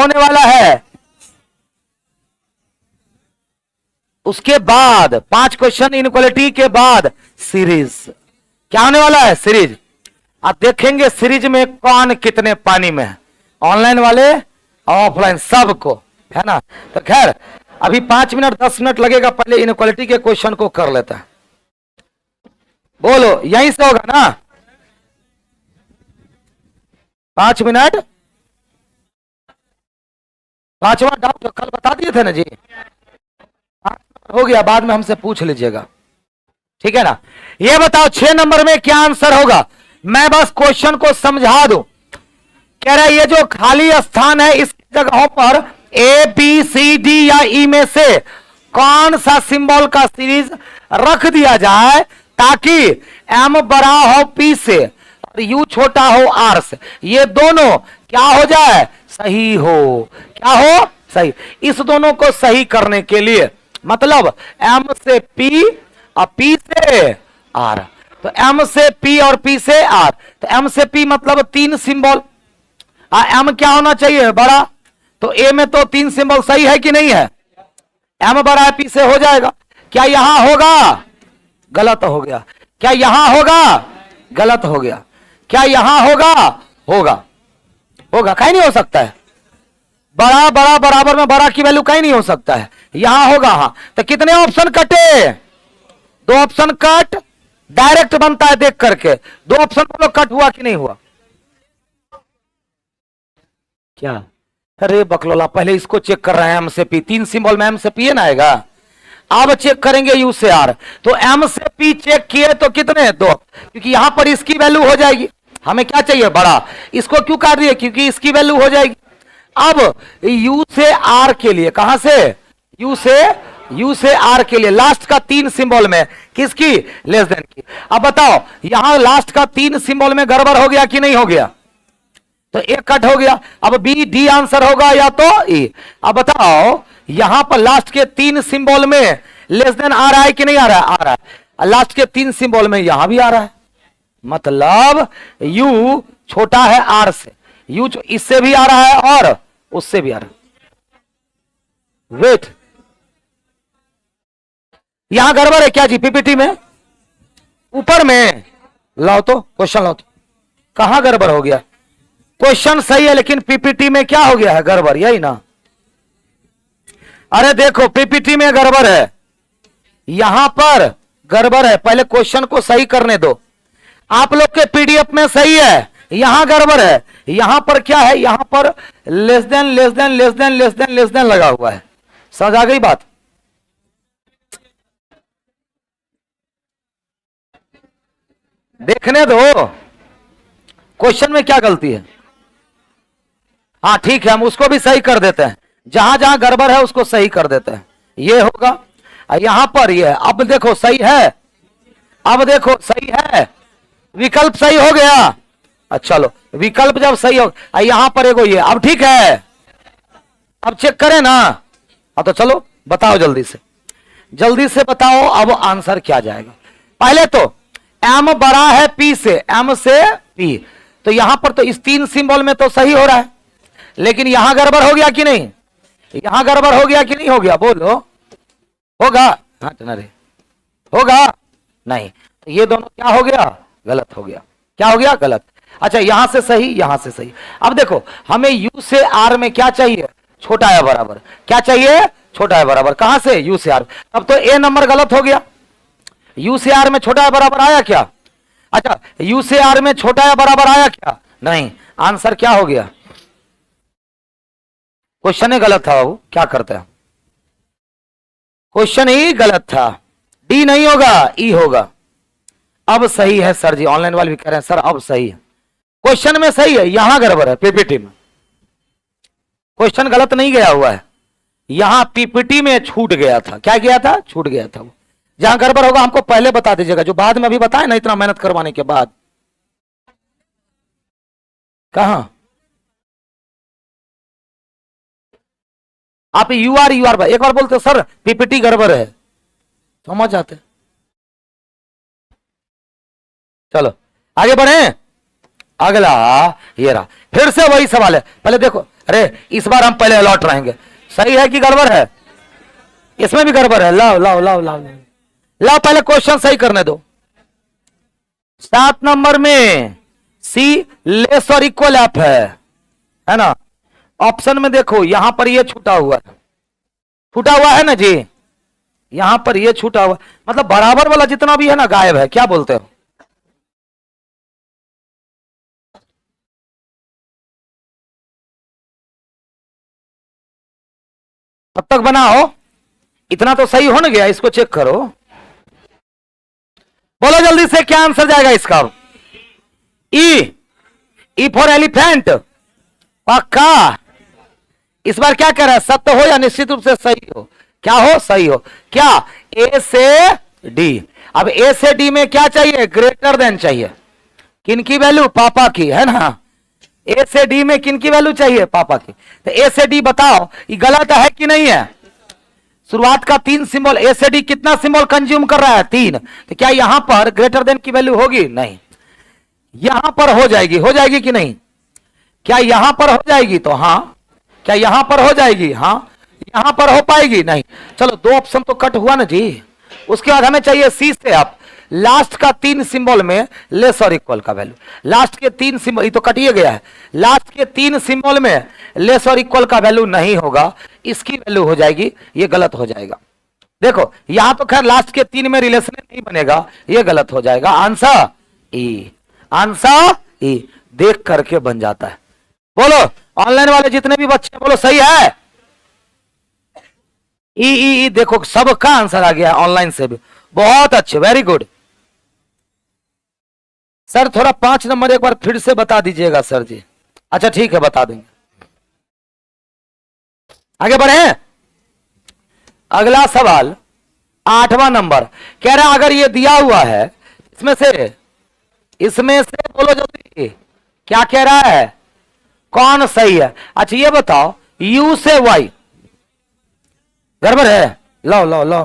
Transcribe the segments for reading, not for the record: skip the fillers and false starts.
होने वाला है? उसके बाद 5 क्वेश्चन इनइक्वालिटी के बाद सीरीज। क्या होने वाला है? सीरीज। आप देखेंगे सीरीज में कौन कितने पानी में है, ऑनलाइन वाले ऑफलाइन सबको, है ना। तो खैर अभी 5 मिनट 10 मिनट लगेगा, पहले इनइक्वालिटी के क्वेश्चन को कर लेता है। बोलो यहीं से होगा ना? 5 मिनट। 5वां डाउट कल बता दिए थे ना जी, हो गया, बाद में हमसे पूछ लीजिएगा, ठीक है ना। ये बताओ 6 नंबर में क्या आंसर होगा? मैं बस क्वेश्चन को समझा दूं। कह रहा है ये जो खाली स्थान है इस जगहों पर ए बी सी डी या ई में से कौन सा सिंबल का सीरीज रख दिया जाए ताकि एम बड़ा हो पी से और यू छोटा हो आर से, ये दोनों क्या हो जाए? सही हो। क्या हो? सही। इस दोनों को सही करने के लिए मतलब एम से पी और पी से आर, तो एम से पी और पी से आर, तो एम से पी मतलब 3 सिंबल, एम क्या होना चाहिए? बड़ा। तो ए में तो 3 सिंबल सही है कि नहीं है? एम बड़ा है पी से हो जाएगा। क्या यहां होगा? गलत हो गया। क्या यहां होगा? गलत हो गया। क्या यहां होगा? होगा। होगा, कहीं नहीं हो सकता है। बड़ा बड़ा बराबर में बड़ा की वैल्यू कहीं नहीं हो सकता है, यहां होगा। हां, तो कितने ऑप्शन कटे? 2 ऑप्शन कट। डायरेक्ट बनता है देख करके। 2 ऑप्शन बोलो कट हुआ कि नहीं हुआ? क्या? अरे बकलोला, पहले इसको चेक कर रहे हैं। एम से पी 3 सिंबल में एम से पी है ना आएगा। अब चेक करेंगे यू से आर, तो एम से पी चेक किए तो कितने? 2, क्योंकि यहां पर इसकी वैल्यू हो जाएगी। हमें क्या चाहिए? बड़ा। इसको क्यों काट दिए? क्योंकि इसकी वैल्यू हो जाएगी। अब यू से आर के लिए, कहां से? यू से आर के लिए लास्ट का 3 सिंबल में किसकी? लेस देन की। अब बताओ यहां लास्ट का 3 सिंबल में गड़बड़ हो गया कि नहीं हो गया? तो एक कट हो गया। अब बी डी आंसर होगा या तो ई। अब बताओ यहां पर लास्ट के 3 सिंबल में लेस देन आ रहा है कि नहीं आ रहा है? आ रहा है। लास्ट के 3 सिंबल में यहां भी आ रहा है, मतलब यू छोटा है आर से, यू इससे भी आ रहा है और उससे भी आ रहा है। वेट, यहां गड़बड़ है क्या जी? पीपीटी में ऊपर में लाओ तो क्वेश्चन, लाओ तो कहां गड़बड़ हो गया? क्वेश्चन सही है लेकिन पीपीटी में क्या हो गया है? गड़बड़, यही ना। अरे देखो पीपीटी में गड़बड़ है, यहां पर गड़बड़ है। पहले क्वेश्चन को सही करने दो। आप लोग के पीडीएफ में सही है, यहां गड़बड़ है। यहां पर क्या है? यहां पर less than less than less than less than less than लगा हुआ है। समझ आ गई बात? देखने दो क्वेश्चन में क्या गलती है। हाँ ठीक है, हम उसको भी सही कर देते हैं। जहां जहां गड़बड़ है उसको सही कर देते हैं। ये होगा, यहां पर ये है। अब देखो सही है, अब देखो सही है, विकल्प सही हो गया। अच्छा चलो, विकल्प जब सही हो, यहां पर एगो ये, अब ठीक है। अब चेक करें ना। हाँ तो चलो बताओ जल्दी से बताओ अब आंसर क्या जाएगा। पहले तो एम बड़ा है पी से, एम से पी, तो यहां पर तो इस 3 सिंबल में तो सही हो रहा है, लेकिन यहां गड़बड़ हो गया कि नहीं? यहां गड़बड़ हो गया कि नहीं हो गया? बोलो होगा? हाँ रे, होगा नहीं। तो ये दोनों क्या हो गया? गलत हो गया। क्या हो गया? गलत। अच्छा यहां से सही, यहां से सही। अब देखो हमें यू से आर में क्या चाहिए? छोटा या बराबर। क्या चाहिए? छोटा या बराबर। कहां से? यू से आर। अब तो ए नंबर गलत हो गया। यू से आर में छोटा या बराबर आया क्या? अच्छा यू से आर में छोटा या बराबर आया क्या? नहीं। आंसर क्या हो गया? क्वेश्चन ही गलत था बाबू, क्या करते हैं? क्वेश्चन ही गलत था। डी नहीं होगा, ई होगा। अब सही है सर जी, ऑनलाइन वाले भी कह रहे हैं सर अब सही है। क्वेश्चन में सही है, यहां गड़बड़ है पीपीटी में। क्वेश्चन गलत नहीं गया हुआ है, यहां पीपीटी में छूट गया था। क्या गया था? छूट गया था। जहां गड़बड़ होगा हमको पहले बता दीजिएगा, जो बाद में अभी बताए ना, इतना मेहनत करवाने के बाद। कहां आप यू आर एक बार बोलते सर पीपीटी गड़बड़ है, समझ आते। चलो आगे बढ़े। अगला ये रहा, फिर से वही सवाल है। पहले देखो अरे इस बार हम पहले अलॉट रहेंगे। सही है कि गड़बड़ है? इसमें भी गड़बड़ है। लाओ लाओ लाओ लाओ लाओ, पहले क्वेश्चन सही करने दो। 7 नंबर में सी लेस और इक्वल एफ है ना। ऑप्शन में देखो यहां पर ये छूटा हुआ है, छूटा हुआ है ना जी, यहां पर ये छूटा हुआ, मतलब बराबर वाला जितना भी है ना गायब है। क्या बोलते हो? तब तक बनाओ, इतना तो सही हो ना गया, इसको चेक करो। बोलो जल्दी से क्या आंसर जाएगा इसका? ई फॉर एलिफेंट, पक्का। इस बार क्या कह रहा है? सत्य हो या निश्चित रूप से सही हो? क्या हो? सही हो। क्या? ए से डी। अब ए से डी में क्या चाहिए? ग्रेटर देन चाहिए। किन की वैल्यू? पापा की, है ना। ए से डी में किन की वैल्यू चाहिए? पापा की। तो ए से डी बताओ ये गलत है कि नहीं है? शुरुआत का 3 सिंबल, ए से डी कितना सिंबल कंज्यूम कर रहा है? 3। तो क्या यहां पर ग्रेटर देन की वैल्यू होगी? नहीं। यहां पर हो जाएगी, हो जाएगी कि नहीं? क्या यहां पर हो जाएगी? तो हां। क्या यहां पर हो जाएगी? हां। यहां पर हो पाएगी? नहीं। चलो 2 ऑप्शन तो कट हुआ ना जी। उसके बाद हमें चाहिए सी से आप लास्ट का 3 सिंबल में लेस और इक्वल का वैल्यू। लास्ट के 3 सिंबल, ये तो कटिए गया है। लास्ट के 3 सिंबल में लेस और इक्वल का वैल्यू नहीं होगा, इसकी वैल्यू हो जाएगी, ये गलत हो जाएगा। देखो यहां तो खैर लास्ट के 3 में रिलेशन नहीं बनेगा, ये गलत हो जाएगा। आंसर ई, आंसर ई देख करके बन जाता है। बोलो ऑनलाइन वाले जितने भी बच्चे, बोलो सही है। ई देखो सबका आंसर आ गया ऑनलाइन से भी, बहुत अच्छे, वेरी गुड। सर थोड़ा 5 नंबर एक बार फिर से बता दीजिएगा सर जी। अच्छा ठीक है, बता देंगे। आगे बढ़े। अगला सवाल 8वां नंबर कह रहा है अगर ये दिया हुआ है इसमें से बोलो जल्दी क्या कह रहा है, कौन सही है? अच्छा ये बताओ u से y गड़बड़ है? लो लो लो,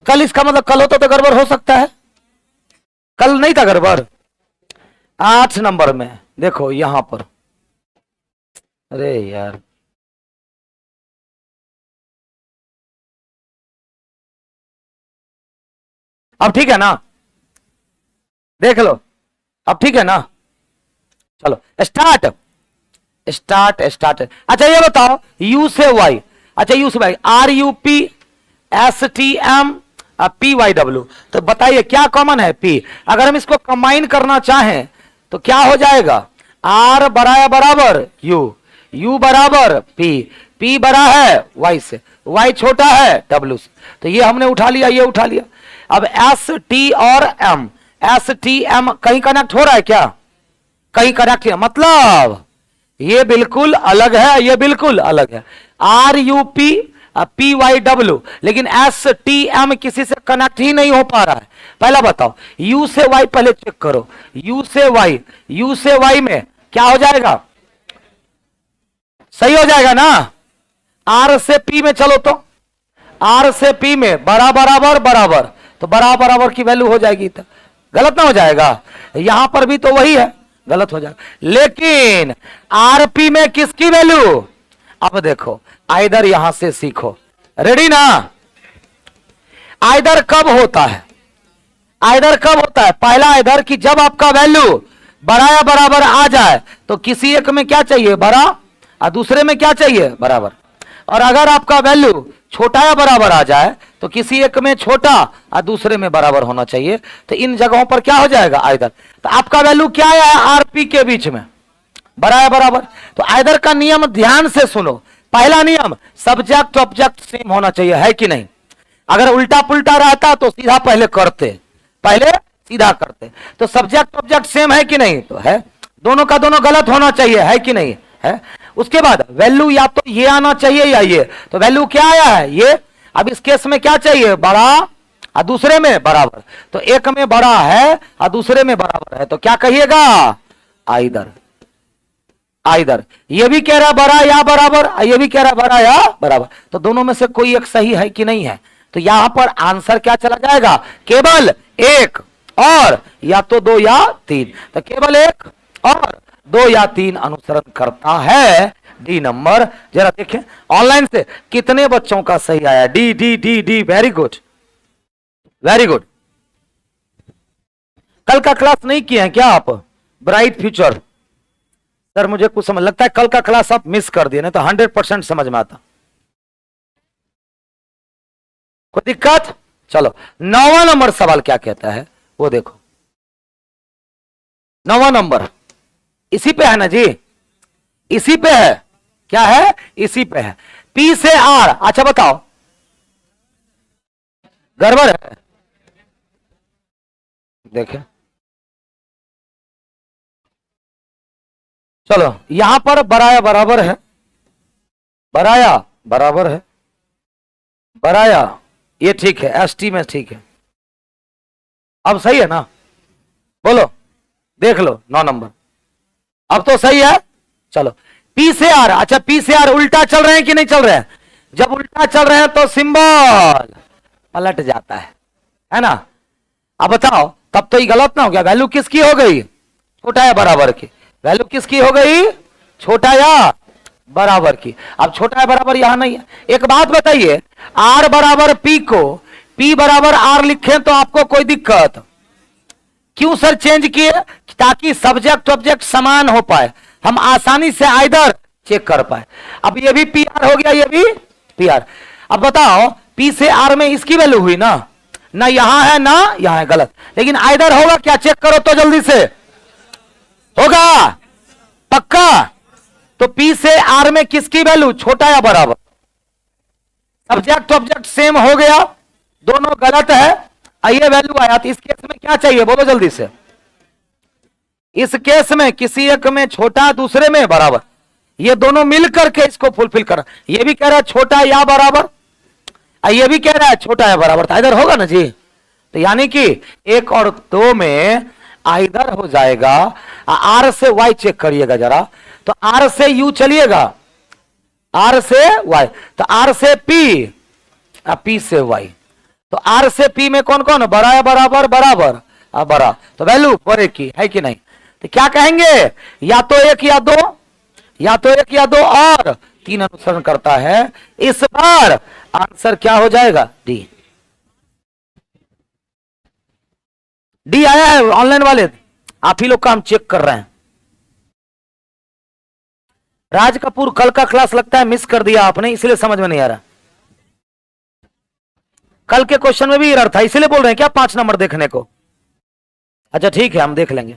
कल इसका मतलब कल होता तो गड़बड़ हो सकता है, कल नहीं था गड़बड़। 8 नंबर में देखो यहां पर, अरे यार अब ठीक है ना? देख लो अब ठीक है ना? चलो स्टार्ट स्टार्ट स्टार्ट। अच्छा ये बताओ u से y, अच्छा u से y RUP STM तो बताइए क्या कॉमन है? P। अगर हम इसको कंबाइन करना चाहें तो क्या हो जाएगा? R बराबर U बराबर P बड़ा है Y से, Y छोटा है W से, तो ये हमने उठा लिया, ये उठा लिया। अब ST और M, STM कहीं कनेक्ट हो रहा है क्या? कहीं कनेक्ट है, मतलब ये बिल्कुल अलग है, ये बिल्कुल अलग है। RUP PYW, लेकिन STM किसी से कनेक्ट ही नहीं हो पा रहा है। पहला बताओ U से Y पहले चेक करो, U से Y में क्या हो जाएगा? सही हो जाएगा ना? R से P में चलो तो R से P में बराबर तो बराबर की वैल्यू हो जाएगी, तो गलत ना हो जाएगा? यहां पर भी तो वही है, गलत हो जाएगा। लेकिन RP में किसकी वैल्यू? अब देखो आइदर यहां से सीखो, रेडी ना? आइदर कब होता है? आइदर कब होता है? पहला आइदर कि जब आपका वैल्यू बड़ा या बराबर आ जाए तो किसी एक में क्या चाहिए? बड़ा, और दूसरे में क्या चाहिए? बराबर। और अगर आपका वैल्यू छोटा या बराबर आ जाए तो किसी एक में छोटा और दूसरे में बराबर होना चाहिए, तो इन जगहों पर क्या हो जाएगा? आइदर। तो आपका वैल्यू क्या है? आरपी के बीच में बड़ा या बराबर। तो आइदर का नियम ध्यान से सुनो। पहला नियम सब्जेक्ट ऑब्जेक्ट सेम होना चाहिए, है कि नहीं? अगर उल्टा पुल्टा रहता तो सीधा पहले सीधा करते। तो सब्जेक्ट ऑब्जेक्ट सेम है कि नहीं? तो है। दोनों का दोनों गलत होना चाहिए, है कि नहीं? है। उसके बाद वैल्यू या तो ये आना चाहिए या ये, तो वैल्यू क्या आया है? ये। अब इस केस में क्या चाहिए? बड़ा और दूसरे में बराबर, तो एक में बड़ा है और दूसरे में बराबर है, तो क्या कहिएगा? आइदर। आइदर ये भी कह रहा बड़ा या बराबर, ये भी कह रहा बड़ा या बराबर, तो दोनों में से कोई एक सही है कि नहीं है? तो यहां पर आंसर क्या चला जाएगा? केवल एक, और या तो 2 या 3। तो केवल 1 और 2 या 3 अनुसरण करता है। D number. जरा देखें ऑनलाइन से कितने बच्चों का सही आया। D D D D, very good very good. कल का क्लास नहीं किए हैं क्या आप? ब्राइट फ्यूचर सर, मुझे कुछ समझ लगता है कल का क्लास आप मिस कर दिए, नहीं तो 100% समझ में आता। कोई दिक्कत? चलो 9वां नंबर सवाल क्या कहता है वो देखो। 9वां नंबर इसी पे है ना जी, इसी पे है। क्या है? इसी पे है। पी से आर। अच्छा बताओ, गड़बड़ है? देखें चलो, यहां पर बराया बराबर है, बराया बराबर है, बराया ये ठीक है, एसटी में ठीक है। अब सही है ना? बोलो, देख लो 9 नंबर अब तो सही है। चलो पी से आर। अच्छा पी से आर उल्टा चल रहे हैं कि नहीं चल रहे हैं? जब उल्टा चल रहे हैं तो सिंबल पलट जाता है ना? अब बताओ, तब तो ये गलत ना हो गया? वैल्यू किसकी हो गई? छोटा या बराबर की? वैल्यू किसकी हो गई? छोटा या बराबर की। अब छोटा या बराबर यहां नहीं है। एक बात बताइए, आर बराबर पी को पी बराबर आर लिखें तो आपको कोई दिक्कत? क्यों सर चेंज किए? ताकि सब्जेक्ट ऑब्जेक्ट समान हो पाए, हम आसानी से आइदर चेक कर पाए। अब ये भी पी आर हो गया, ये भी पी आर। अब बताओ पी से आर में इसकी वैल्यू हुई ना? ना यहां है ना यहां है, गलत। लेकिन आइदर होगा क्या? चेक करो तो जल्दी से। होगा पक्का? तो पी से आर में किसकी वैल्यू? छोटा या बराबर? सब्जेक्ट ऑब्जेक्ट सेम हो गया, दोनों गलत है, ये वैल्यू आया। तो इस केस में क्या चाहिए बोलो जल्दी से? इस केस में किसी एक में छोटा, दूसरे में बराबर, ये दोनों मिलकर के इसको फुलफिल कर। ये भी कह रहा है छोटा या बराबर, ये भी कह रहा है छोटा या बराबर, तो इधर होगा ना जी। तो यानी कि 1 और 2 में आइदर हो जाएगा। आर से वाई चेक करिएगा जरा, तो आर से यू चलिएगा, आर से वाई, तो आर से पी, पी से वाई। तो आर से पी में कौन कौन? बड़ा या बराबर? बराबर बड़ा, तो वैल्यू बड़े की है कि नहीं? तो क्या कहेंगे? या तो 1 या 2, या तो 1 या 2 और 3 अनुसरण करता है। इस बार आंसर क्या हो जाएगा? डी। डी आया है ऑनलाइन वाले, आप ही लोग का हम चेक कर रहे हैं। राज कपूर कल का क्लास लगता है मिस कर दिया आपने, इसलिए समझ में नहीं आ रहा। कल के क्वेश्चन में भी एरर था, इसलिए बोल रहे हैं क्या 5 नंबर देखने को? अच्छा ठीक है, हम देख लेंगे।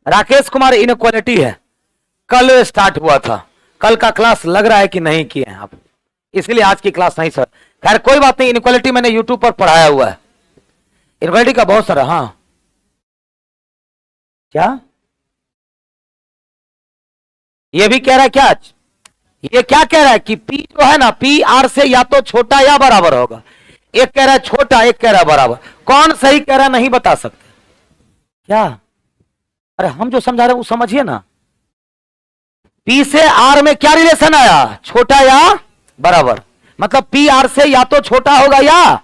राकेश कुमार इनक्वालिटी है, कल स्टार्ट हुआ था, कल का क्लास लग रहा है कि नहीं किए हैं आप, इसलिए आज की क्लास नहीं सर। खैर कोई बात नहीं, इनक्वालिटी मैंने यूट्यूब पर पढ़ाया हुआ है, इनक्वालिटी का बहुत सारा। हाँ क्या ये भी कह रहा है क्या? ये क्या कह रहा है कि P जो है ना, P R से या तो छोटा या बराबर होगा। एक कह रहा है छोटा, एक कह रहा है बराबर। कौन सही कह रहा है नहीं बता सकते क्या? अरे हम जो समझा रहे हैं वो समझिए ना। P से R में क्या रिलेशन आया? छोटा या बराबर। मतलब P R से या तो छोटा होगा या,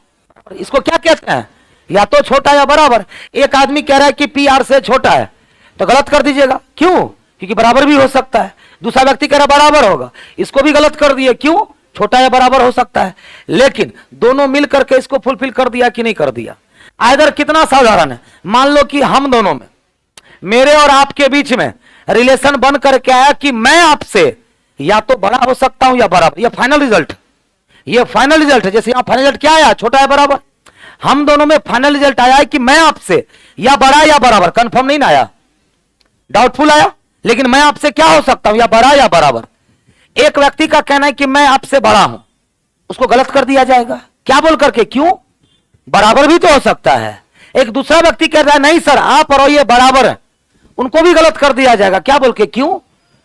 इसको क्या कहते हैं? या तो छोटा या बराबर। एक आदमी कह रहा है कि P R से छोटा है, तो गलत कर दीजिएगा। क्यों? क्योंकि बराबर भी हो सकता है। दूसरा व्यक्ति कह रहा बराबर होगा, इसको भी गलत कर दिए। क्यों? छोटा या बराबर हो सकता है। लेकिन दोनों मिलकर के इसको फुलफिल कर दिया कि नहीं कर दिया? आइदर कितना साधारण है, मान लो कि हम दोनों में, मेरे और आपके बीच में रिलेशन बन करके आया कि मैं आपसे या तो बड़ा हो सकता हूं या बराबर। ये फाइनल रिजल्ट, ये फाइनल रिजल्ट है। जैसे यहां फाइनल रिजल्ट क्या आया? छोटा या बराबर। हम दोनों में फाइनल रिजल्ट आया है कि मैं आपसे या बड़ा या बराबर। कंफर्म नहीं ना आया, डाउटफुल आया। लेकिन मैं आपसे क्या हो सकता हूं? या बड़ा या बराबर। एक व्यक्ति का कहना है कि मैं आपसे बड़ा हूं, उसको गलत कर दिया जाएगा। क्या बोल करके? क्यों? बराबर भी तो हो सकता है। एक दूसरा व्यक्ति कह रहा है नहीं सर आप और ये बराबर है, उनको भी गलत कर दिया जाएगा। क्या बोल के? क्यों?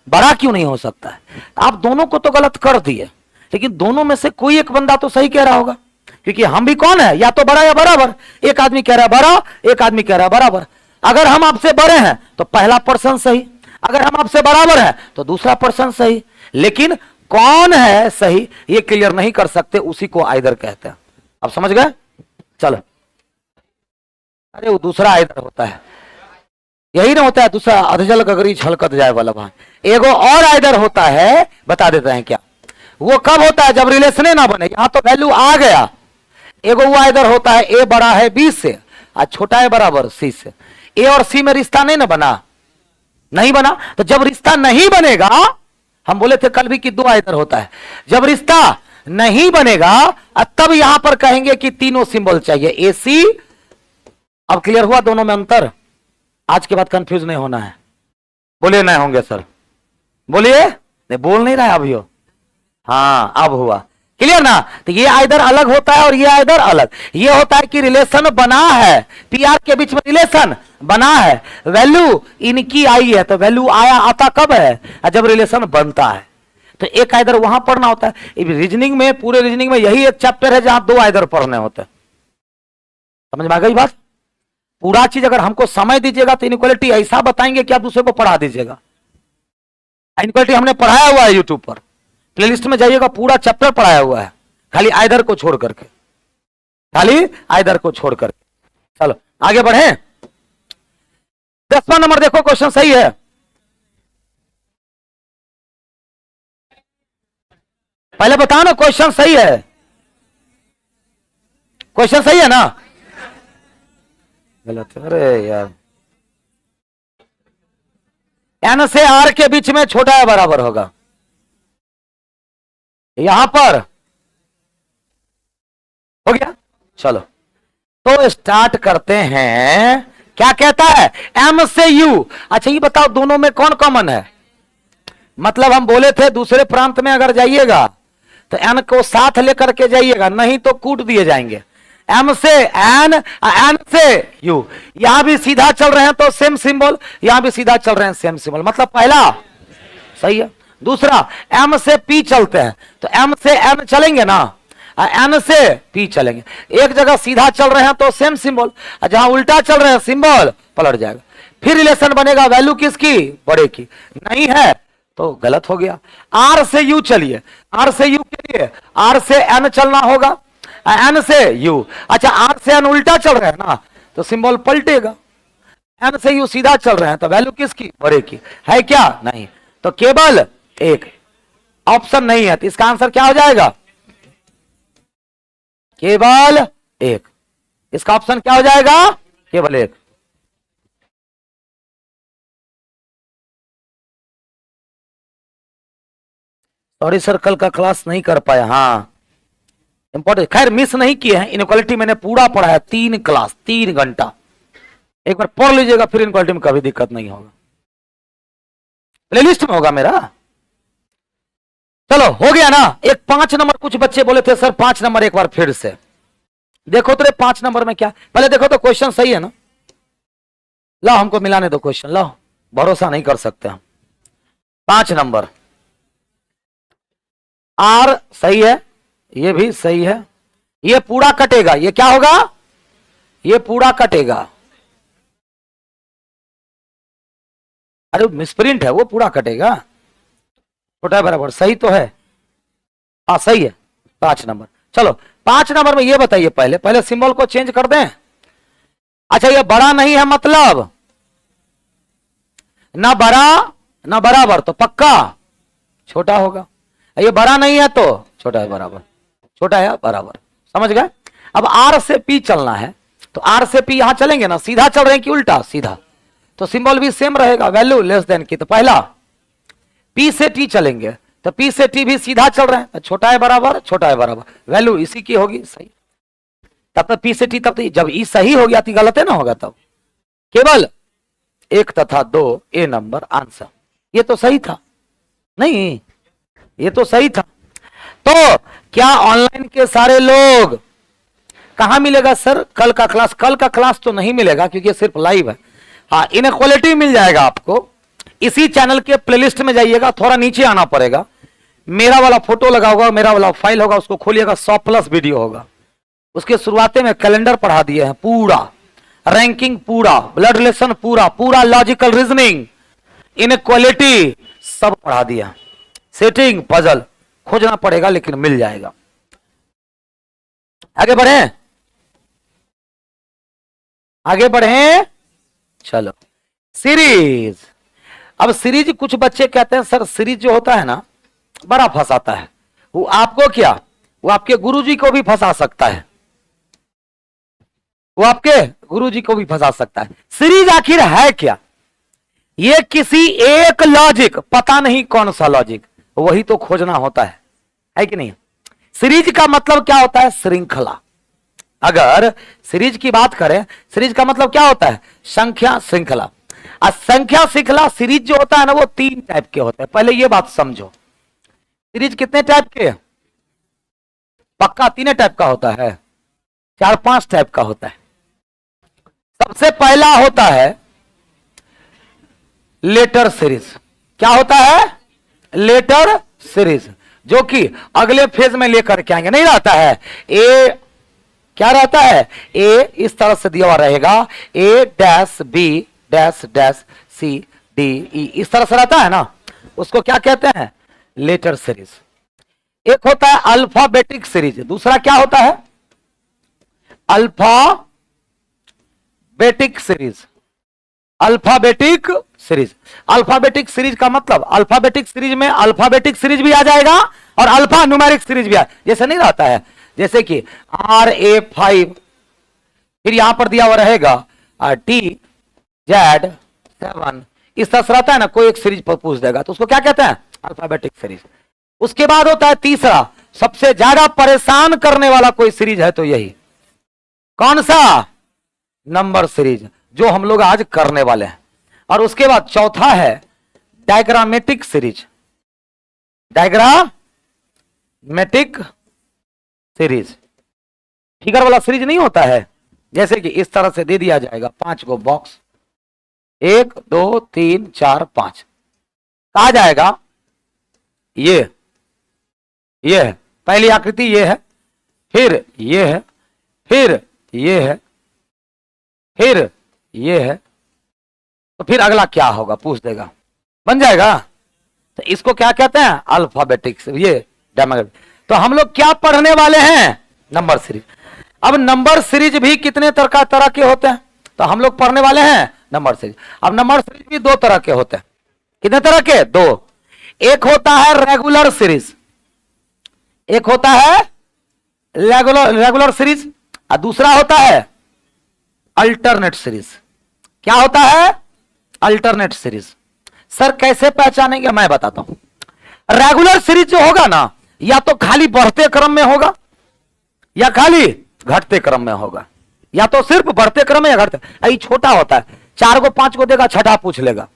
बड़ा क्यों नहीं हो सकता है? आप दोनों को तो गलत कर दिए, लेकिन दोनों में से कोई एक बंदा तो सही कह रहा होगा, क्योंकि हम भी कौन है? या तो बड़ा या बराबर। एक आदमी कह रहा है बड़ा, एक आदमी कह रहा है बराबर। अगर हम आपसे बड़े हैं तो पहला पर्सन सही, अगर हम आपसे बराबर हैं तो दूसरा पर्सन सही। लेकिन कौन है सही ये क्लियर नहीं कर सकते, उसी को आइदर कहते हैं। अब समझ गए? चलो, अरे वो दूसरा आइदर होता है, यही ना होता है दूसरा, अधजल गगरी छलकत जाए वाला भाई। एगो और आइदर होता है, बता देते हैं क्या वो कब होता है, जब रिलेशने ना बने। यहां तो वैल्यू आ गया। एगो वो आइदर होता है ए बड़ा है बी से और छोटा है बराबर सी से। ए और सी में रिश्ता नहीं ना बना, नहीं बना। तो जब रिश्ता नहीं बनेगा, हम बोले थे कल भी कि दो आइदर होता है, जब रिश्ता नहीं बनेगा तब यहां पर कहेंगे कि तीनों सिंबल चाहिए ए सी। अब क्लियर हुआ दोनों में अंतर? आज के बाद कंफ्यूज नहीं होना है। बोलिए नहीं होंगे सर, बोलिए। नहीं बोल नहीं रहा अभी हो, हाँ अब हुआ क्लियर ना। तो ये आइदर अलग होता है और ये आइदर अलग। ये होता है कि रिलेशन बना है, पीआर के बीच में रिलेशन बना है, वैल्यू इनकी आई है। तो वैल्यू आया आता कब है, जब रिलेशन बनता है। तो एक आइदर वहां पढ़ना होता है। रीजनिंग में, पूरे रीजनिंग में यही एक चैप्टर है जहां दो आइदर पढ़ने होते हैं। समझ में आ गई बात? पूरा चीज अगर हमको समय दीजिएगा तो इनइक्वालिटी ऐसा बताएंगे कि आप दूसरे को पढ़ा दीजिएगा। इनइक्वालिटी हमने पढ़ाया हुआ है यूट्यूब पर, प्लेलिस्ट में जाइएगा, पूरा चैप्टर पढ़ाया हुआ है, खाली आइदर को छोड़ करके, खाली आइदर को छोड़ करके। चलो आगे बढ़े। 10वां नंबर देखो, क्वेश्चन सही है। पहले बताओ ना क्वेश्चन सही है, क्वेश्चन सही है ना? गलत? अरे यार, एन से आर के बीच में छोटा या बराबर होगा। यहां पर हो गया। चलो तो स्टार्ट करते हैं। क्या कहता है, एम से यू। अच्छा ये बताओ दोनों में कौन कॉमन है? मतलब हम बोले थे दूसरे प्रांत में अगर जाइएगा तो एन को साथ लेकर के जाइएगा, नहीं तो कूट दिए जाएंगे। एम से एन, एन से यू। यहां भी सीधा चल रहे हैं तो सेम सिंबल, यहां भी सीधा चल रहे हैं सेम सिंबल, मतलब पहला सही है। दूसरा एम से पी चलते हैं तो एम से एन चलेंगे ना, एन से पी चलेंगे। एक जगह सीधा चल रहे हैं तो सेम सिंबल, जहां उल्टा चल रहे हैं सिंबल पलट जाएगा। फिर रिलेशन बनेगा वैल्यू किसकी, बड़े की। नहीं है तो गलत हो गया। आर से यू चलिए, आर से यू के लिए आर से एन चलना होगा, एन से यू। अच्छा आर से एन उल्टा चल रहे हैं ना तो सिंबल पलटेगा। एन से यू सीधा चल रहे हैं तो वैल्यू किसकी, बड़े की। है क्या? नहीं। तो केवल एक ऑप्शन नहीं है, तो इसका आंसर क्या हो जाएगा, केवल एक। इसका ऑप्शन क्या हो जाएगा, केवल एक। सॉरी सर कल का क्लास नहीं कर पाया। हाँ इंपॉर्टेंट, खैर मिस नहीं किए हैं। इनइक्वालिटी मैंने पूरा पढ़ा है, 3 क्लास 3 घंटा। एक बार पढ़ लीजिएगा, फिर इनइक्वालिटी में कभी दिक्कत नहीं होगा, प्लेलिस्ट में होगा मेरा। चलो हो गया ना। एक 5 नंबर, कुछ बच्चे बोले थे सर 5 नंबर एक बार फिर से देखो तो 5 नंबर में क्या, पहले देखो तो क्वेश्चन सही है ना। लाओ हमको मिलाने दो क्वेश्चन, लाओ, भरोसा नहीं कर सकते हम। 5 नंबर आर सही है, ये भी सही है, ये पूरा कटेगा, ये क्या होगा, ये पूरा कटेगा। अरे मिसप्रिंट है, वो पूरा कटेगा, छोटा बराबर सही तो है। हाँ सही है 5 नंबर। चलो 5 नंबर में ये बताइए, पहले पहले सिंबल को चेंज कर दें। अच्छा ये बड़ा नहीं है मतलब ना बड़ा ना बराबर, तो पक्का छोटा होगा। ये बड़ा नहीं है तो छोटा है बराबर, छोटा है बराबर, समझ गए। अब आर से पी चलना है तो आर से पी यहां चलेंगे ना, सीधा चल रहे हैं कि उल्टा, सीधा, तो सिंबल भी सेम रहेगा, वैल्यू लेस देन की। तो पहला पी से टी चलेंगे तो पी से टी भी सीधा चल रहे हैं, छोटा है बराबर, छोटा है बराबर, वैल्यू इसी की होगी सही। तब तक पी से टी, तब तक जब ई सही हो गया तो गलत है ना होगा, तब केवल 1 तथा 2 ए नंबर आंसर। ये तो सही था, नहीं ये तो सही था। तो क्या ऑनलाइन के सारे लोग, कहां मिलेगा सर कल का क्लास? कल का क्लास तो नहीं मिलेगा क्योंकि सिर्फ लाइव है। हाँ इनइक्वालिटी मिल जाएगा आपको, इसी चैनल के प्लेलिस्ट में जाइएगा, थोड़ा नीचे आना पड़ेगा, मेरा वाला फोटो लगा होगा, मेरा वाला फाइल होगा, उसको खोलिएगा, 100+ वीडियो होगा। उसके शुरुआते में कैलेंडर पढ़ा दिए हैं, पूरा रैंकिंग, पूरा ब्लड रिलेशन, पूरा लॉजिकल रीजनिंग, इनइक्वालिटी सब पढ़ा दिया। सेटिंग पजल खोजना पड़ेगा लेकिन मिल जाएगा। आगे बढ़े, आगे बढ़े। चलो सीरीज, अब सीरीज कुछ बच्चे कहते हैं सर सीरीज जो होता है ना बड़ा फंसाता है। वो आपको क्या, वो आपके गुरुजी को भी फंसा सकता है, वो आपके गुरुजी को भी फंसा सकता है। सीरीज आखिर है क्या? ये किसी एक लॉजिक, पता नहीं कौन सा लॉजिक, वही तो खोजना होता है कि नहीं? सीरीज का मतलब क्या होता है? श्रृंखला। अगर सीरीज की बात करें, सीरीज का मतलब क्या होता है? संख्या श्रृंखला। और संख्या श्रृंखला सीरीज जो होता है ना वो 3 टाइप के होते हैं। पहले ये बात समझो, सीरीज कितने टाइप के? पक्का 3 टाइप का होता है? 4-5 टाइप का होता है। सबसे पहला होता है लेटर सीरीज। क्या होता है? लेटर सीरीज, जो कि अगले फेज में लेकर के आएंगे। नहीं रहता है ए, क्या रहता है? ए इस तरह से दिया हुआ रहेगा, A dash B dash dash C D E, इस तरह से रहता है ना, उसको क्या कहते हैं? Letter series. एक होता है अल्फाबेटिक सीरीज, दूसरा क्या होता है? Alphabetic series. Alphabetic series, alphabetic series का मतलब अल्फाबेटिक सीरीज में अल्फाबेटिक सीरीज भी आ जाएगा और अल्फा न्यूमेरिक सीरीज भी आ, जैसे नहीं रहता है, जैसे कि RA5, फिर यहां पर दिया हुआ रहेगा TZ7, इस तरह से रहता है ना। कोई एक सीरीज पर पूछ देगा तो उसको क्या कहते हैं? Alphabetic series. उसके बाद होता है तीसरा, सबसे ज्यादा परेशान करने वाला कोई सीरीज है तो यही, कौन सा? नंबर सीरीज, जो हम लोग आज करने वाले हैं। और उसके बाद चौथा है diagrammatic series. Diagrammatic series figure वाला सीरीज नहीं होता है, जैसे कि इस तरह से दे दिया जाएगा 5 गो बॉक्स, 1 2 3 4 5, कहा जाएगा ये है पहली आकृति, ये है, फिर ये है, फिर ये है, फिर ये है, तो फिर अगला क्या होगा पूछ देगा, बन जाएगा। तो इसको क्या कहते हैं? अल्फाबेटिक, ये डायग्रामेटिक। तो हम लोग क्या पढ़ने वाले हैं? Number series. अब नंबर सीरीज भी कितने तरह के होते हैं? तो हम लोग पढ़ने वाले हैं नंबर सीरीज। अब नंबर सीरीज भी 2 तरह के होते हैं। कितने तरह के? 2। एक होता है रेगुलर सीरीज, एक होता है रेगुलर सीरीज, और दूसरा होता है अल्टरनेट सीरीज। क्या होता है? Alternate series. सर कैसे पहचानेंगे? मैं बताता हूं। रेगुलर सीरीज जो होगा ना, या तो खाली बढ़ते क्रम में होगा या खाली घटते क्रम में होगा, या तो सिर्फ बढ़ते क्रम में या घटते। ये छोटा होता है, 4 गो 5 गो देगा, छठा पूछ लेगा,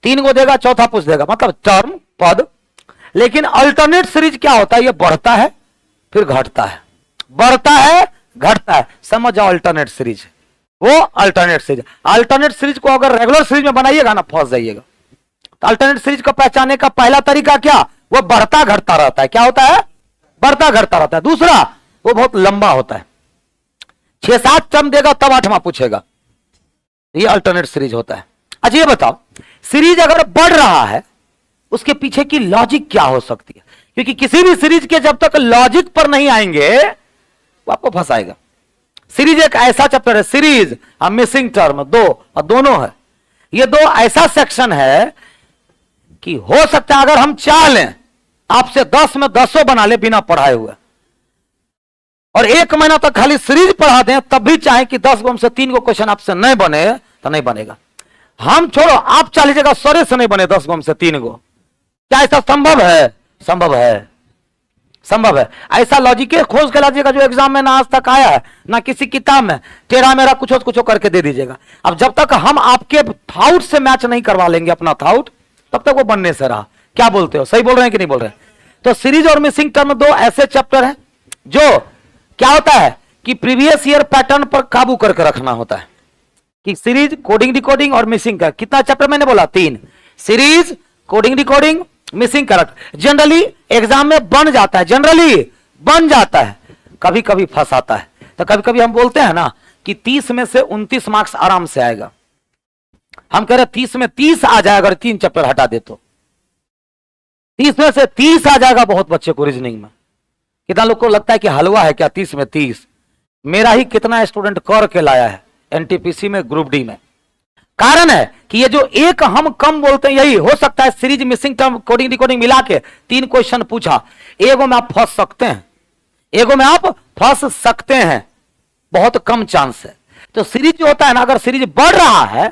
3 गो देगा, चौथा पूछ देगा, मतलब टर्म पद। लेकिन अल्टरनेट सीरीज क्या होता है? ये बढ़ता है फिर घटता है, बढ़ता है घटता है, समझ जाओ अल्टरनेट सीरीज, वो अल्टरनेट सीरीज। अल्टरनेट सीरीज को अगर रेगुलर सीरीज में बनाइएगा ना फंस जाइएगा। तो अल्टरनेट सीरीज को पहचानने का पहला तरीका क्या? वो बढ़ता घटता रहता है। क्या होता है? बढ़ता घटता रहता है। दूसरा, वो बहुत लंबा होता है, 6-7 टर्म देगा तब 8वां पूछेगा। ये अल्टरनेट सीरीज होता है। अच्छा ये बताओ, सीरीज अगर बढ़ रहा है उसके पीछे की लॉजिक क्या हो सकती है? क्योंकि किसी भी सीरीज के जब तक लॉजिक पर नहीं आएंगे वो आपको फंसाएगा। सीरीज एक ऐसा चैप्टर है, सीरीज और मिसिंग टर्म 2 और दोनों है। ये 2 ऐसा सेक्शन है कि हो सकता है अगर हम चाह लें आपसे 10 में 10 बना ले बिना पढ़ाए हुए, और 1 महीना तक खाली सीरीज पढ़ा दें, तब भी चाहे कि 10 गो में से 3 गो क्वेश्चन आपसे नहीं बने तो नहीं बनेगा। हम छोड़ो, आप चाह लीजिएगा सरे से नहीं बने 10 गो में से 3 गो, क्या ऐसा संभव है? संभव है, संभव है। ऐसा लॉजिक खोज के लाजिएगा जो एग्जाम में ना आज तक आया है ना किसी किताब में, टेढ़ा मेरा कुछ करके दे दीजिएगा। अब जब तक हम आपके थाउट से मैच नहीं करवा लेंगे अपना थाउट, तब तक वो बनने से रहा। क्या बोलते हो? सही बोल रहे हैं कि नहीं बोल रहे? तो सीरीज और मिसिंग टर्म 2 ऐसे चैप्टर हैं जो क्या होता है कि प्रीवियस ईयर पैटर्न पर काबू करके रखना होता है। कि सीरीज, कोडिंग डिकोडिंग और मिसिंग का कितना चैप्टर मैंने बोला? 3। Series, coding decoding, missing correct. Generally exam में बन जाता है, जनरली बन जाता है, कभी कभी फंसाता है। तो कभी कभी हम बोलते हैं ना कि 30 में से 29 मार्क्स आराम से आएगा। हम कह रहे 30 में 30 आ जाएगा अगर 3 चैप्टर हटा दे तो। 30 में से 30 आ जाएगा बहुत बच्चे को रीजनिंग में। कितना लोग को लगता है कि हलवा है क्या 30 में 30? मेरा ही कितना स्टूडेंट कर के लाया है एनटीपीसी में, ग्रुप डी में। कारण है कि ये जो एक हम कम बोलते हैं यही हो सकता है। Series missing term coding decoding मिला के 3 क्वेश्चन पूछा, एगो में आप फंस सकते हैं, एगो में आप फंस सकते हैं, बहुत कम चांस है। तो सीरीज जो होता है ना, अगर सीरीज बढ़ रहा है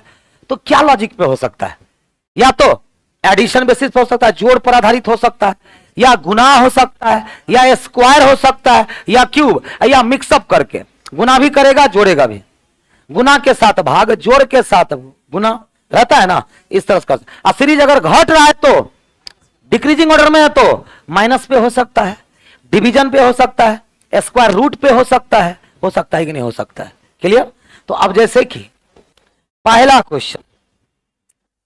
तो क्या लॉजिक पे हो सकता है? या तो एडिशन बेसिस पे हो सकता है, जोड़ पर आधारित हो सकता है, या गुना हो सकता है, या स्क्वायर हो सकता है, या क्यूब, या मिक्सअप करके गुना भी करेगा जोड़ेगा भी, गुना के साथ भाग, जोड़ के साथ गुना रहता है ना, इस तरह का। सीरीज अगर घट रहा है तो डिक्रीजिंग ऑर्डर में है तो माइनस पे हो सकता है, डिवीजन पे हो सकता है, स्क्वायर रूट पे हो सकता है कि नहीं हो सकता है। क्लियर? तो अब जैसे कि पहला क्वेश्चन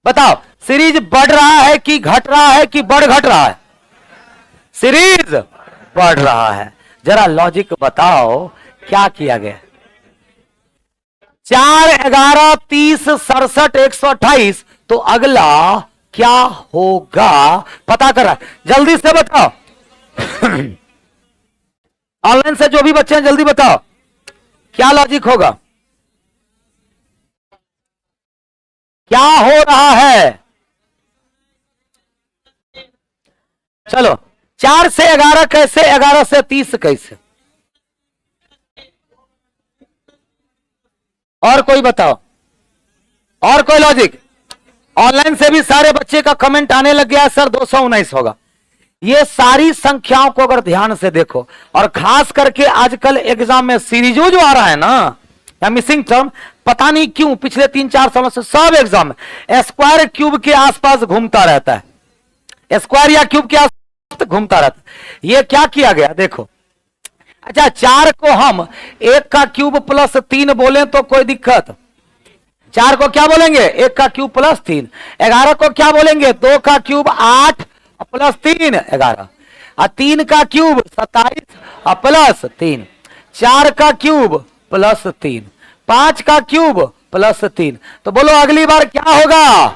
बताओ, सीरीज बढ़ रहा है कि घट रहा है कि बढ़ घट रहा है? सीरीज बढ़ रहा है। जरा लॉजिक बताओ क्या किया गया? 4, 11, 30, 67, 128, तो अगला क्या होगा पता कर रहा है, जल्दी से बताओ। ऑनलाइन से जो भी बच्चे हैं जल्दी बताओ क्या लॉजिक होगा, क्या हो रहा है? चलो, 4 से 11 कैसे, 11 से 30 कैसे? और कोई बताओ, और कोई लॉजिक? ऑनलाइन से भी सारे बच्चे का कमेंट आने लग गया सर 219 होगा। ये सारी संख्याओं को अगर ध्यान से देखो, और खास करके आजकल एग्जाम में सीरीजो जो आ रहा है ना, या मिसिंग टर्म, पता नहीं क्यों पिछले 3-4 सालों से सब एग्जाम में स्क्वायर क्यूब के आसपास घूमता रहता है, स्क्वायर या क्यूब के आसपास घूमता रहता है। ये क्या किया गया देखो, अच्छा 4 को हम 1 का क्यूब प्लस 3 बोले तो कोई दिक्कत? 4 को क्या बोलेंगे? 1 का क्यूब प्लस 3। 11 को क्या बोलेंगे? 2 का क्यूब 8 प्लस 3 11, और 3 का क्यूब 27 प्लस 3, 4 का क्यूब प्लस 3, 5 का क्यूब प्लस 3। तो बोलो अगली बार क्या होगा?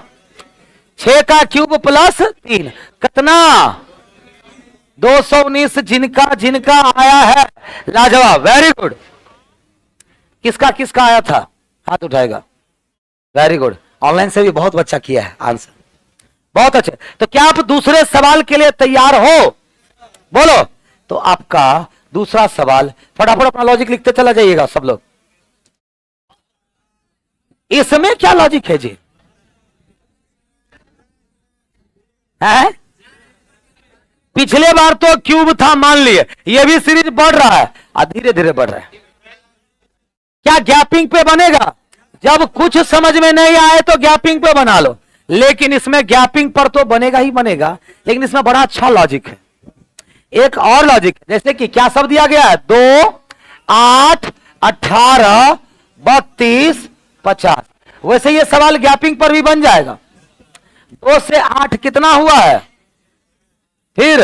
6 का क्यूब प्लस 3 कितना? 219। जिनका जिनका आया है लाजवाब, वेरी गुड। किसका किसका आया था हाथ उठाएगा? वेरी गुड, ऑनलाइन से भी बहुत बच्चा किया है आंसर, बहुत अच्छे। तो क्या आप दूसरे सवाल के लिए तैयार हो? बोलो। तो आपका दूसरा सवाल, फटाफट अपना लॉजिक लिखते चला जाइएगा सब लोग। इसमें क्या लॉजिक है जी? है? पिछले बार तो क्यूब था मान लिए, ये भी सीरीज बढ़ रहा है और धीरे धीरे बढ़ रहा है। क्या गैपिंग पे बनेगा? जब कुछ समझ में नहीं आए तो गैपिंग पे बना लो, लेकिन इसमें गैपिंग पर तो बनेगा ही बनेगा, लेकिन इसमें बड़ा अच्छा लॉजिक है। एक और लॉजिक है, जैसे कि क्या सब दिया गया है? 2, 8, 18, 32, 50। वैसे ये सवाल गैपिंग पर भी बन जाएगा। 2 से 8 कितना हुआ है? फिर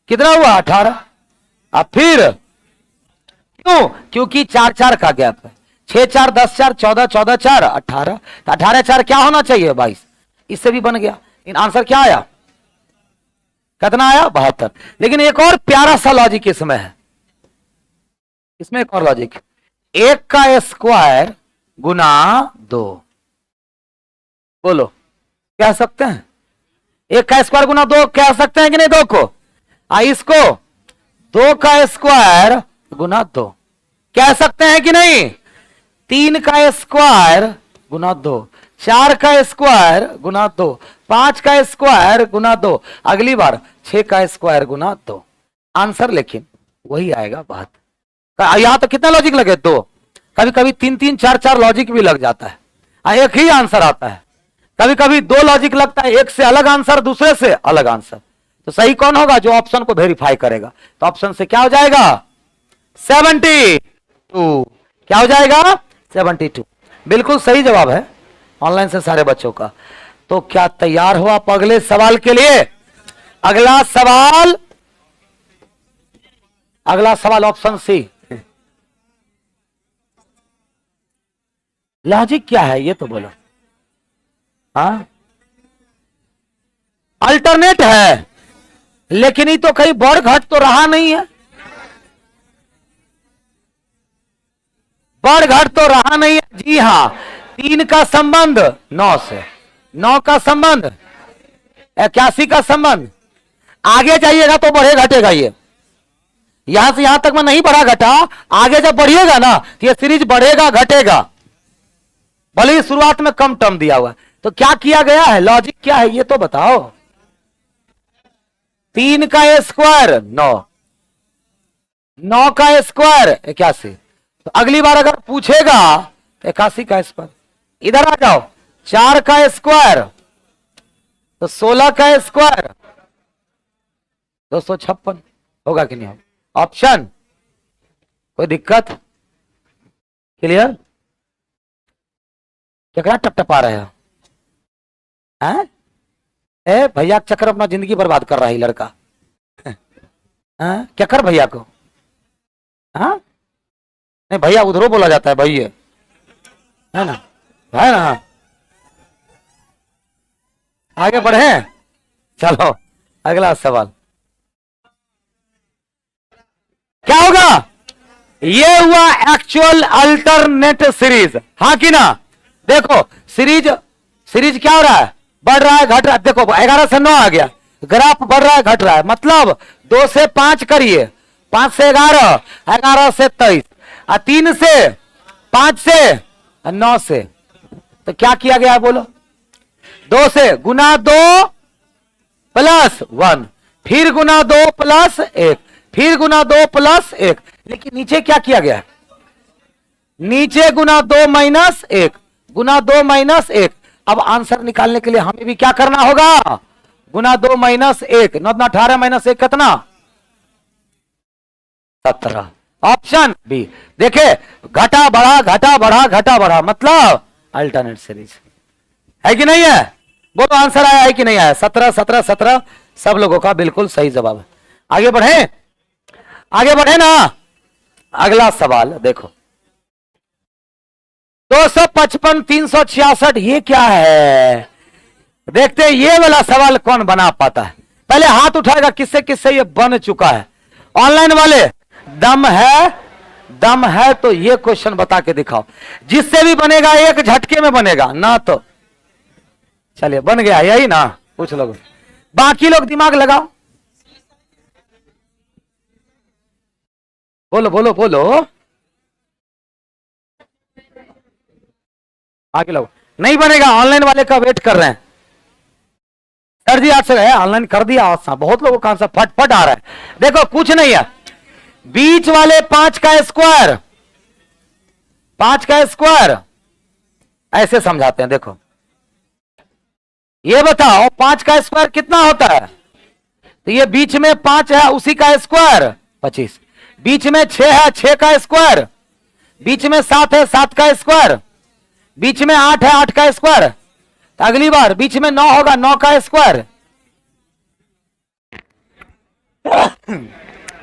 कितना हुआ? 18। अब फिर क्यों? क्योंकि 4-4 का गैप है। 6-4 10 4 14 14 4 18, तो 18 4 क्या होना चाहिए? 22। इससे भी बन गया। इन आंसर क्या आया? कितना आया? 72। लेकिन एक और प्यारा सा लॉजिक इसमें है, इसमें एक और लॉजिक, 1 का स्क्वायर गुना 2। बोलो कह सकते हैं? 1 का स्क्वायर गुना 2 कह सकते हैं कि नहीं? 2 को इसको 2 का स्क्वायर गुना 2 कह सकते हैं कि नहीं? 3 का स्क्वायर गुना 2, 4 का स्क्वायर गुना 2, 5 का स्क्वायर गुना 2, अगली बार 6 का स्क्वायर गुना 2। आंसर लेकिन वही आएगा बात। यहां तो कितना लॉजिक लगे? 2, कभी कभी 3-3 4-4 लॉजिक भी लग जाता है, एक ही आंसर आता है। कभी कभी 2 लॉजिक लगता है, एक से अलग आंसर दूसरे से अलग आंसर। तो सही कौन होगा? जो ऑप्शन को वेरीफाई करेगा। तो ऑप्शन से क्या हो जाएगा? 72। क्या हो जाएगा? 72। बिल्कुल सही जवाब है ऑनलाइन से सारे बच्चों का। तो क्या तैयार हो आप अगले सवाल के लिए? अगला सवाल ऑप्शन सी। लॉजिक क्या है ये तो बोलो। हाँ, अल्टरनेट है, लेकिन ये तो कहीं बढ़ घट तो रहा नहीं है। बढ़ घट तो रहा नहीं है। जी हाँ, 3 का संबंध 9 से, 9 का संबंध 81 का संबंध। आगे जाइएगा तो बढ़े घटेगा। ये यहां से यहां तक में नहीं बढ़ा घटा, आगे जब बढ़िएगा ना तो ये सीरीज बढ़ेगा घटेगा, भले ही शुरुआत में कम टर्म दिया हुआ। तो क्या किया गया है, लॉजिक क्या है ये तो बताओ। 3 का स्क्वायर 9, 9 का स्क्वायर 81। तो अगली बार अगर पूछेगा 81 का स्क्वायर, इधर आ जाओ। 4 का स्क्वायर तो 16 का स्क्वायर 256 होगा कि नहीं होगा? ऑप्शन, कोई दिक्कत? क्लियर? क्या टपटपा रहे हो? हैं? ए भैया चक्कर अपना जिंदगी बर्बाद कर रहा है लड़का। क्या कर भैया को? हाँ नहीं भैया उधरो बोला जाता है भैया, है ना, है ना। आगे बढ़े, चलो अगला सवाल क्या होगा? ये हुआ एक्चुअल अल्टरनेट सीरीज, हाँ कि ना। देखो सीरीज, सीरीज क्या हो रहा है, बढ़ रहा है घट रहा है। देखो 11 से 9 आ गया, ग्राफ बढ़ रहा है घट रहा है। मतलब 2 से 5 करिए, 5 से 11, 11 से 23, 3 से 5 से 9 से। तो क्या किया गया बोलो? 2 से गुना 2 प्लस 1, फिर गुना 2 प्लस 1, फिर गुना 2 प्लस 1। लेकिन नीचे क्या किया गया? नीचे गुना 2 माइनस 1, गुना 2 माइनस 1। अब आंसर निकालने के लिए हमें भी क्या करना होगा? गुना 2 माइनस 1, 9 18 माइनस 1 कितना? 17। Option B. देखे घटा बढ़ा घटा बढ़ा घटा बढ़ा, मतलब अल्टरनेट सीरीज है कि नहीं है? बोलो आंसर आया है कि नहीं आया? 17 17 17 सब लोगों का बिल्कुल सही जवाब है। आगे बढ़े, आगे बढ़े ना। अगला सवाल देखो, 255 366 ये क्या है? देखते हैं ये वाला सवाल कौन बना पाता है। पहले हाथ उठाएगा किससे किससे ये बन चुका है। ऑनलाइन वाले दम है, दम है तो ये क्वेश्चन बता के दिखाओ। जिससे भी बनेगा एक झटके में बनेगा ना। तो चलिए बन गया यही ना, पूछ लोग, बाकी लोग दिमाग लगाओ। बोलो बोलो बोलो, आगे लोग। नहीं बनेगा, ऑनलाइन वाले का वेट कर रहे हैं। सर जी आज से है ऑनलाइन कर दिया, आज बहुत लोगों का आंसर फटफट आ रहा है। देखो कुछ नहीं है, बीच वाले 5 का स्क्वायर, 5 का स्क्वायर ऐसे समझाते हैं। देखो ये बताओ 5 का स्क्वायर कितना होता है? तो ये बीच में 5 है उसी का स्क्वायर 25, बीच में 6 है 6 का स्क्वायर, बीच में 7 है 7 का स्क्वायर, बीच में 8 है 8 का स्क्वायर। तो अगली बार बीच में 9 होगा 9 का स्क्वायर।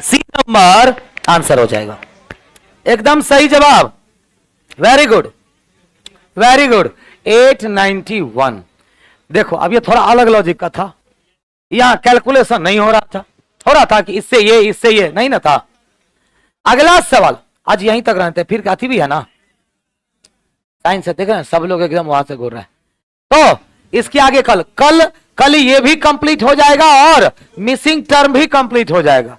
सी नंबर आंसर हो जाएगा, एकदम सही जवाब। Very good very good, 891। देखो अब ये थोड़ा अलग लॉजिक का था, यहां कैलकुलेशन नहीं हो रहा था, हो रहा था कि इससे ये नहीं ना था। अगला सवाल आज यहीं तक रहते, फिर काथी भी है ना साइंस से, देख रहे हैं सब लोग एकदम वहां से घूर रहे हैं। तो इसके आगे कल ये भी कंप्लीट हो जाएगा और मिसिंग टर्म भी कंप्लीट हो जाएगा।